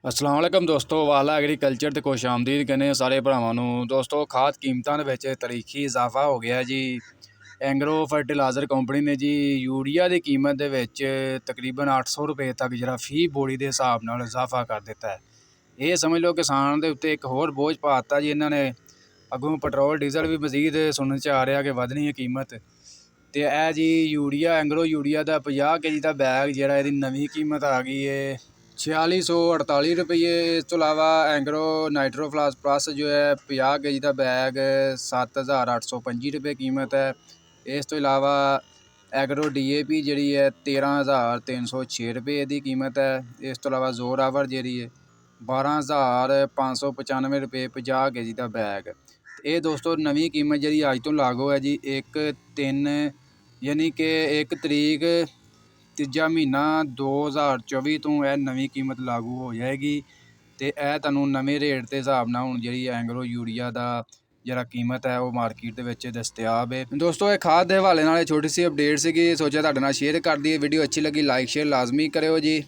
अस्सलाम वालेकुम दोस्तों, वाला एग्रीकल्चर ਤੇ खुश आमदीद कहने ਸਾਰੇ ਭਰਾਵਾਂ ਨੂੰ। ਦੋਸਤੋ ਖਾਦ ਕੀਮਤਾਂ ਦੇ ਵਿੱਚ ਤਾਰੀਖੀ ਇਜ਼ਾਫਾ ਹੋ ਗਿਆ ਜੀ। ਐਂਗਰੋ ਫਰਟੀਲਾਈਜ਼ਰ ਕੰਪਨੀ ਨੇ ਜੀ ਯੂਰੀਆ ਦੀ ਕੀਮਤ ਦੇ ਵਿੱਚ ਤਕਰੀਬਨ 800 ਰੁਪਏ ਤੱਕ ਜਿਹੜਾ ਫੀ ਬੋਰੀ ਦੇ ਹਿਸਾਬ ਨਾਲ ਇਜ਼ਾਫਾ ਕਰ ਦਿੱਤਾ ਹੈ। ਇਹ ਸਮਝ ਲਓ ਕਿਸਾਨ ਦੇ ਉੱਤੇ ਇੱਕ ਹੋਰ ਬੋਝ ਪਾ ਦਿੱਤਾ ਜੀ ਇਹਨਾਂ ਨੇ। ਅੱਗੋਂ ਪੈਟਰੋਲ ਡੀਜ਼ਲ ਵੀ ਮਜ਼ੀਦ ਸੁਣਨ 'ਚ ਆ ਰਿਹਾ ਕਿ ਵਧਣੀ ਹੈ ਕੀਮਤ। ਤੇ ਇਹ ਜੀ ਯੂਰੀਆ ਐਂਗਰੋ ਯੂਰੀਆ ਦਾ 50 ਕੇਜੀ ਦਾ ਬੈਗ ਜਿਹੜਾ ਇਹਦੀ ਨਵੀਂ ਕੀਮਤ ਆ ਗਈ ਹੈ 4648 ਰੁਪਏ। ਇਸ ਤੋਂ ਇਲਾਵਾ ਐਂਗਰੋ ਨਾਈਟਰੋ ਪਲੱਸ ਜੋ ਹੈ 50 ਕੇਜੀ ਦਾ ਬੈਗ 7825 ਰੁਪਏ ਕੀਮਤ ਹੈ। ਇਸ ਤੋਂ ਇਲਾਵਾ ਐਗਰੋ DAP ਜਿਹੜੀ ਹੈ 13306 ਰੁਪਏ ਦੀ ਕੀਮਤ ਹੈ। ਇਸ ਤੋਂ ਇਲਾਵਾ ਜ਼ੋਰਾਵਰ ਜਿਹੜੀ ਹੈ 12595 ਰੁਪਏ 50 ਕੇਜੀ ਦਾ ਬੈਗ। ਇਹ ਦੋਸਤੋ ਨਵੀਂ ਕੀਮਤ ਜਿਹੜੀ ਅੱਜ ਤੋਂ ਲਾਗੂ ਹੈ ਜੀ 1/3 ਯਾਨੀ ਕਿ 1 ਤਰੀਕ ਤੀਜਾ ਮਹੀਨਾ 2024 ਤੋਂ ਇਹ ਨਵੀਂ ਕੀਮਤ ਲਾਗੂ ਹੋ ਜਾਏਗੀ। ਤੇ ਇਹ ਤੁਹਾਨੂੰ ਨਵੇਂ ਰੇਟ ਦੇ ਹਿਸਾਬ ਨਾਲ ਹੁਣ ਜਿਹੜੀ ਐਂਗਰੋ ਯੂਰੀਆ ਦਾ ਜਿਹੜਾ ਕੀਮਤ ਹੈ ਉਹ ਮਾਰਕੀਟ ਦੇ ਵਿੱਚ ਦਸਤਿਆਬ ਹੈ। ਦੋਸਤੋ ਇਹ ਖਾਦ ਦੇ ਹਵਾਲੇ ਨਾਲ ਛੋਟੀ ਸੀ ਅਪਡੇਟ ਸੀਗੀ, ਸੋਚਿਆ ਤੁਹਾਡੇ ਨਾਲ ਸ਼ੇਅਰ ਕਰ ਦਈਏ। ਵੀਡੀਓ ਅੱਛੀ ਲੱਗੀ ਲਾਈਕ ਸ਼ੇਅਰ ਲਾਜ਼ਮੀ ਕਰਿਓ ਜੀ।